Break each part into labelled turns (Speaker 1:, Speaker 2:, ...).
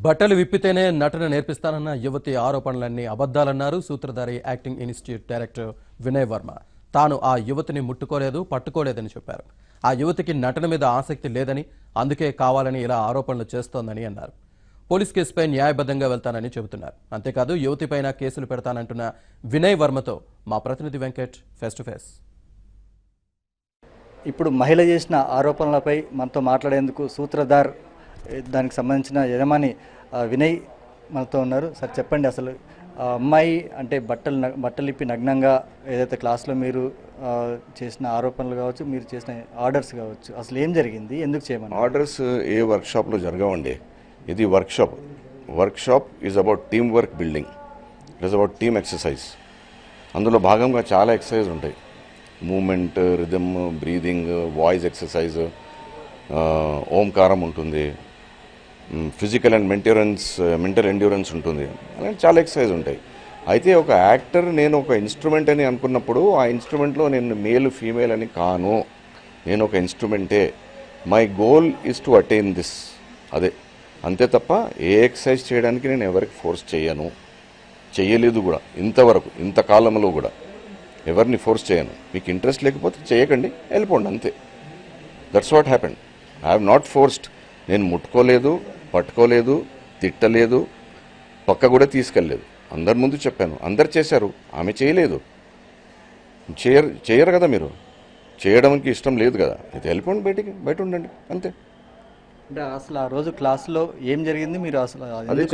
Speaker 1: బట్టలు విప్పితేనే నటన నేర్పిస్తానన్న యువతి ఆరోపణలన్నీ అబద్ధాలన్నారు సూత్రధారి acting institute director Vinay Varma. తాను ఆ యువతిని ముట్టుకోలేదు, పట్టుకోలేదని చెప్పారు. ఆ యువతికి నటన మీద ఆసక్తి లేదని, అందుకే కావాలని ఇలా ఆరోపణలు చేస్తోందని అన్నారు. పోలీస్ కేసుపై న్యాయబద్ధంగా వెళ్తానని చెబుతున్నారు. అంతేకాదు యువతిపైన కేసులు పెడతానంటున్న వినయ్ వర్మతో మా ప్రతినిధి వెంకట్ ఫేస్ టు ఫేస్.
Speaker 2: ఇప్పుడు మహిళ చేసిన ఆరోపణలపై మనతో మాట్లాడేందుకు సూత్రధార్ దానికి సంబంధించిన యజమాని వినయ్ మనతో ఉన్నారు. సార్ చెప్పండి, అసలు అమ్మాయి అంటే బట్టలు ఇప్పి నగ్నంగా ఏదైతే క్లాస్లో మీరు చేసిన ఆరోపణలు కావచ్చు, మీరు చేసిన ఆర్డర్స్ కావచ్చు, అసలు ఏం జరిగింది, ఎందుకు చేయమని?
Speaker 3: ఆర్డర్స్ ఏ వర్క్షాప్లో జరగవండి. ఇది workshop is about team work building. It is about team exercise. అందులో భాగంగా చాలా ఎక్సర్సైజ్ ఉంటాయి. Movement, rhythm, breathing, voice exercise, ఓంకారం ఉంటుంది, ఫిజికల్ అండ్ మెంటల్ ఎండ్యూరెన్స్ ఉంటుంది. అలాంటి చాలా ఎక్సర్సైజ్ ఉంటాయి. అయితే ఒక యాక్టర్, నేను ఒక ఇన్స్ట్రుమెంట్ అని అనుకున్నప్పుడు ఆ ఇన్స్ట్రుమెంట్లో నేను మేల్ ఫీమేల్ అని కాను. నేను ఒక ఇన్స్ట్రుమెంటే. My goal is to attain this. అదే అంతే తప్ప ఏ ఎక్సర్సైజ్ చేయడానికి నేను ఎవరికి ఫోర్స్ చేయలేదు కూడా. ఇంతకాలంలో కూడా ఎవరిని ఫోర్స్ చేయను. మీకు ఇంట్రెస్ట్ లేకపోతే చేయకండి, వెళ్ళిపోండి, అంతే. That's what happened. I have not forced. నేను ముట్టుకోలేదు, పట్టుకోలేదు, తిట్టలేదు, పక్క కూడా తీసుకెళ్ళలేదు. అందరి ముందు చెప్పాను, అందరు చేశారు, ఆమె చేయలేదు. చేయరు కదా, మీరు చేయడానికి ఇష్టం లేదు కదా, అయితే వెళ్ళిపోండి, బయట ఉండండి, అంతే.
Speaker 2: అంటే అసలు ఆ రోజు క్లాస్లో ఏం జరిగింది, మీరు అసలు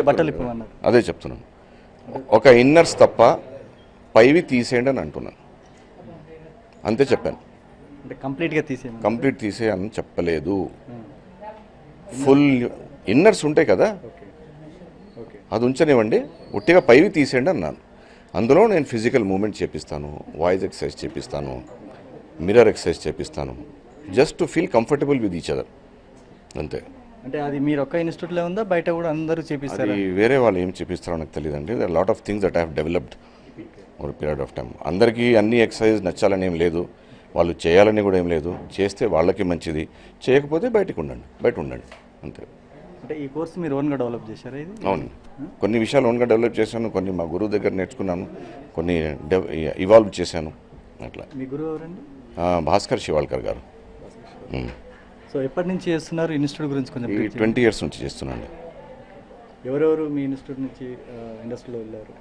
Speaker 2: బట్టలు ఇప్పమన్నారు?
Speaker 3: అదే చెప్తున్నాను. ఒక ఇన్నర్స్ తప్ప పైవి తీసేయండి అని అంటున్నాను, అంతే చెప్పాను.
Speaker 2: అంటే కంప్లీట్
Speaker 3: తీసేయని చెప్పలేదు. ఫుల్ ఇన్నర్స్ ఉంటాయి కదా, అది ఉంచనివ్వండి, ఒట్టిగా పైవి తీసేయండి అన్నాను. అందులో నేను ఫిజికల్ మూమెంట్ చేపిస్తాను, వాయిస్ ఎక్సర్సైజ్ చేపిస్తాను, మిర్రర్ ఎక్సర్సైజ్ చేపిస్తాను, just to feel comfortable with each other, అంతే.
Speaker 2: అంటే అది మీరు ఒక్క ఇన్స్టిట్యూట్లో ఉందా, బయట కూడా అందరూ చేపిస్తారు?
Speaker 3: వేరే వాళ్ళు ఏం చేపిస్తారో నాకు తెలియదండి. There lot of things that I have developed over period of time. అందరికీ అన్ని ఎక్సర్సైజ్ నచ్చాలని ఏం లేదు, వాళ్ళు చేయాలని కూడా ఏం లేదు. చేస్తే వాళ్ళకి మంచిది, చేయకపోతే బయట ఉండండి, అంతే.
Speaker 2: అంటే ఈ కోర్స్ మీరు ఓన్గా డెవలప్ చేశారా? ఇది
Speaker 3: అవును, కొన్ని విషయాలు ఓన్గా డెవలప్ చేశాను, కొన్ని మా గురువు దగ్గర నేర్చుకున్నాను, కొన్ని ఇవాల్వ్ చేశాను, అట్లా.
Speaker 2: మీ గురువు ఎవరండి?
Speaker 3: భాస్కర్ శివాల్కర్ గారు.
Speaker 2: సో ఎప్పటి నుంచి చేస్తున్నారు ఇన్స్టిట్యూట్ గురించి కొంచెం?
Speaker 3: 20 years నుంచి చేస్తున్నాను.
Speaker 2: ఎవరెవరు మీ ఇన్స్టిట్యూట్ నుంచి ఇండస్ట్రీలో వెళ్ళారు?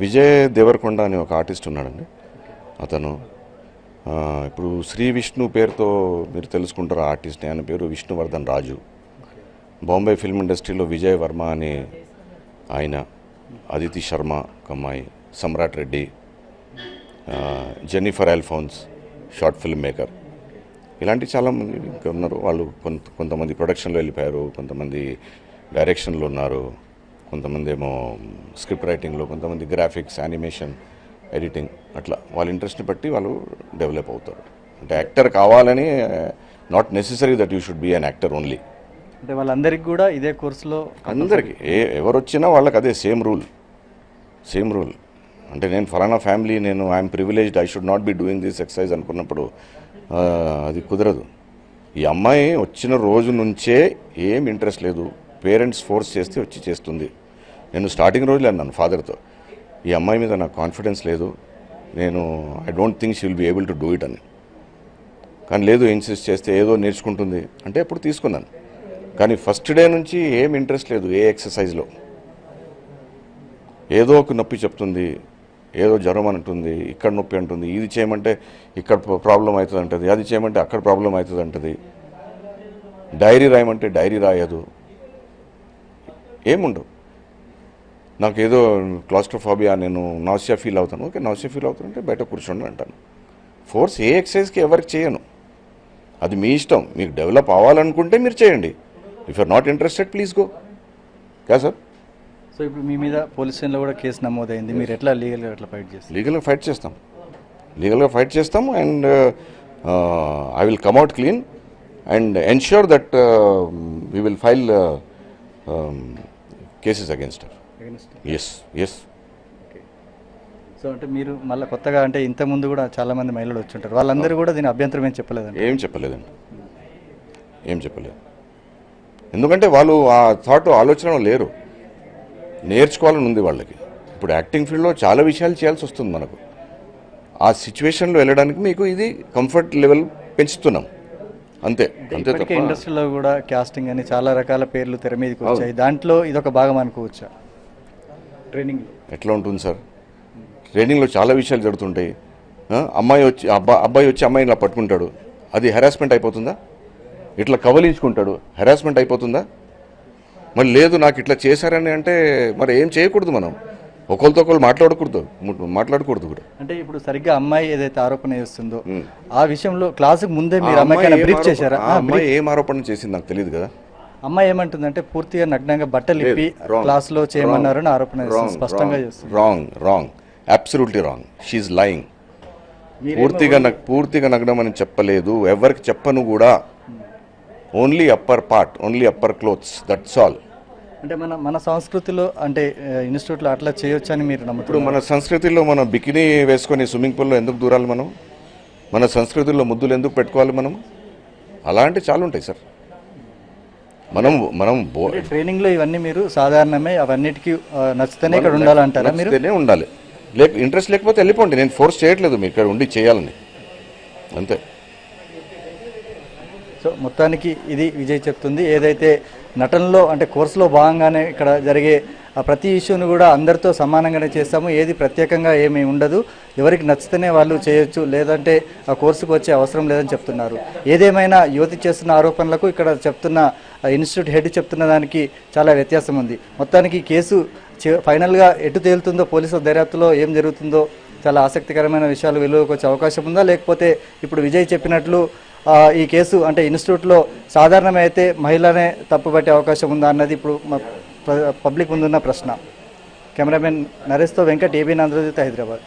Speaker 3: విజయ్ దేవరకొండ అని ఒక ఆర్టిస్ట్ ఉన్నాడండి. అతను ఇప్పుడు శ్రీ విష్ణు పేరుతో మీరు తెలుసుకుంటారు ఆర్టిస్ట్ని. ఆయన పేరు విష్ణువర్ధన్ రాజు. బాంబే ఫిల్మ్ ఇండస్ట్రీలో విజయ్ వర్మ అని ఆయన, అదితి శర్మ ఒక అమ్మాయి, Samrat Reddy, Jennifer Alphonse short filmmaker, ఇలాంటి చాలామంది ఇంకా ఉన్నారు. వాళ్ళు కొంతమంది ప్రొడక్షన్లో వెళ్ళిపోయారు, కొంతమంది డైరెక్షన్లో ఉన్నారు, కొంతమంది ఏమో స్క్రిప్ట్ రైటింగ్లో, కొంతమంది గ్రాఫిక్స్, యానిమేషన్, ఎడిటింగ్, అట్లా వాళ్ళ ఇంట్రెస్ట్ని బట్టి వాళ్ళు డెవలప్ అవుతారు. అంటే యాక్టర్ కావాలని not necessary that you should be an actor only.
Speaker 2: అంటే వాళ్ళందరికీ కూడా ఇదే కోర్సులో
Speaker 3: అందరికీ ఎవరు వచ్చినా వాళ్ళకి అదే సేమ్ రూల్. అంటే నేను ఫలానా ఫ్యామిలీ, నేను I'm privileged, I should not be doing this exercise అనుకున్నప్పుడు అది కుదరదు. ఈ అమ్మాయి వచ్చిన రోజు నుంచే ఏం ఇంట్రెస్ట్ లేదు, పేరెంట్స్ ఫోర్స్ చేస్తే వచ్చి చేస్తుంది. నేను స్టార్టింగ్ రోజులు అన్నాను ఫాదర్తో, ఈ అమ్మాయి మీద నాకు కాన్ఫిడెన్స్ లేదు, I don't think she will be able to do it అని. కానీ లేదు, ఇన్సిస్ట్ చేస్తే ఏదో నేర్చుకుంటుంది అంటే అప్పుడు తీసుకున్నాను. కానీ ఫస్ట్ డే నుంచి ఏం ఇంట్రెస్ట్ లేదు ఏ ఎక్సర్సైజ్లో. ఏదో ఒక నొప్పి చెప్తుంది, ఏదో జ్వరం అని అంటుంది, ఇక్కడ నొప్పి అంటుంది, ఇది చేయమంటే ఇక్కడ ప్రాబ్లం అవుతుంది అంటుంది, అది చేయమంటే అక్కడ ప్రాబ్లం అవుతుంది అంటుంది, డైరీ రాయమంటే డైరీ రాయదు, ఏముండవు. నాకు ఏదో క్లాస్ట్రోఫోబియా, నేను నాసియా ఫీల్ అవుతాను, ఓకే నాసియా ఫీల్ అవుతానంటే బయట కూర్చోండి అంటాను. ఫోర్స్ ఏ ఎక్సర్సైజ్కి ఎవరికి చేయను, అది మీ ఇష్టం. మీకు డెవలప్ అవ్వాలనుకుంటే మీరు చేయండి. If you're not interested please go. క్యా సార్?
Speaker 2: సో ఇప్పుడు మీ మీద పోలీస్ స్టేషన్లో కూడా కేసు నమోదైంది, మీరు ఎట్లా లీగల్గా ఫైట్ చేస్తారు?
Speaker 3: లీగల్గా ఫైట్ చేస్తాం and I will come out clean and ensure that we will file cases against her. Yes.
Speaker 2: So అంటే మీరు మళ్ళీ కొత్తగా, అంటే ఇంతకుముందు కూడా చాలామంది మహిళలు వచ్చి ఉంటారు, వాళ్ళందరూ కూడా దీని అభ్యంతరం ఏం చెప్పలేదండి?
Speaker 3: ఏం చెప్పలేదు. ఎందుకంటే వాళ్ళు ఆ థాట్ ఆలోచన లేరు, నేర్చుకోవాలని ఉంది వాళ్ళకి. ఇప్పుడు యాక్టింగ్ ఫీల్డ్లో చాలా విషయాలు చేయాల్సి వస్తుంది మనకు. ఆ సిచ్యువేషన్లో వెళ్ళడానికి మీకు ఇది కంఫర్ట్ లెవెల్ పెంచుతున్నాం అంతే అంతే
Speaker 2: ఇప్పటికే
Speaker 3: తప్ప
Speaker 2: ఇండస్ట్రీలో కూడా కాస్టింగ్ అని చాలా రకాల పేర్లు తెర మీదకి వచ్చాయి. దాంట్లో ఇదొక భాగం అనుకోవచ్చా ట్రైనింగ్?
Speaker 3: ఎట్లా ఉంటుంది సార్, ట్రైనింగ్లో చాలా విషయాలు జరుగుతుంటాయి. అబ్బాయి వచ్చి అమ్మాయిని ఇలా పట్టుకుంటాడు, అది హెరాస్మెంట్ అయిపోతుందా? ఇట్లా కవలించుకుంటాడు, హెరాస్మెంట్ అయిపోతుందా? మరి లేదు నాకు ఇట్లా చేశారని అంటే మరి ఏం చేయకూడదు, మనం ఒకరితో ఒకరు మాట్లాడకూడదు కూడా.
Speaker 2: అంటే ఇప్పుడు సరిగ్గా అమ్మాయి ఏదైతే ఆరోపణ చేస్తుందో ఆ విషయంలో క్లాసుకు ముందే మీరు అమ్మాయికి బ్రీఫ్ చేశారా?
Speaker 3: అమ్మాయి ఏం ఆరోపణ చేసింది నాకు తెలియదు కదా.
Speaker 2: అమ్మాయి ఏమంటుందంటే పూర్తిగా నగ్నంగా బట్టలు ఇప్పి క్లాస్ లో చేయమన్నారని ఆరోపణ చేస్తుంది, స్పష్టంగా చేస్తుంది.
Speaker 3: Wrong, absolutely wrong. She's lying. పూర్తిగా నగ్నం అని చెప్పలేదు, ఎవరికి చెప్పను కూడా. Only upper part, only upper clothes, that's all.
Speaker 2: అంటే మన సంస్కృతిలో అంటే ఇన్స్టిట్యూట్లో అట్లా చేయొచ్చు అని మీరు నమ్ముతారు?
Speaker 3: ఇప్పుడు మన సంస్కృతిలో మనం బికినీ వేసుకొని స్విమ్మింగ్ పూల్లో ఎందుకు దూరాలి? మన సంస్కృతిలో ముద్దులు ఎందుకు పెట్టుకోవాలి? అలాంటి చాలా ఉంటాయి సార్. మనం
Speaker 2: ట్రైనింగ్ లో ఇవన్నీ మీరు సాధారణమే, అవన్నిటికీ నచ్చితేనే ఇక్కడ ఉండాలంటారా మీరు?
Speaker 3: ఉండాలి, ఇంట్రెస్ట్ లేకపోతే వెళ్ళిపోండి. నేను ఫోర్స్ చేయట్లేదు మీరు ఇక్కడ ఉండి చేయాలని, అంతే.
Speaker 2: సో మొత్తానికి ఇది విజయ్ చెప్తుంది. ఏదైతే నటనలో అంటే కోర్సులో భాగంగానే ఇక్కడ జరిగే ప్రతి ఇష్యూను కూడా అందరితో సమానంగానే చేస్తాము, ఏది ప్రత్యేకంగా ఏమీ ఉండదు, ఎవరికి నచ్చితేనే వాళ్ళు చేయొచ్చు, లేదంటే ఆ కోర్సుకు వచ్చే అవసరం లేదని చెప్తున్నారు. ఏదేమైనా యువతి చేస్తున్న ఆరోపణలకు ఇక్కడ చెప్తున్న ఇన్స్టిట్యూట్ హెడ్ చెప్తున్న దానికి చాలా వ్యత్యాసం ఉంది. మొత్తానికి కేసు ఫైనల్గా ఎటు తేలుతుందో, పోలీసుల దర్యాప్తులో ఏం జరుగుతుందో చాలా ఆసక్తికరమైన విషయాలు వెలుగులోకి వచ్చే అవకాశం ఉందా, లేకపోతే ఇప్పుడు విజయ్ చెప్పినట్లు ఈ కేసు అంటే ఇన్స్టిట్యూట్లో సాధారణమైతే మహిళనే తప్పుపట్టే అవకాశం ఉందా అన్నది ఇప్పుడు పబ్లిక్ ముందున్న ప్రశ్న. కెమెరామెన్ నరేష్తో వెంకట్, ఏబీ ఆంధ్రజ్యోతి, హైదరాబాద్.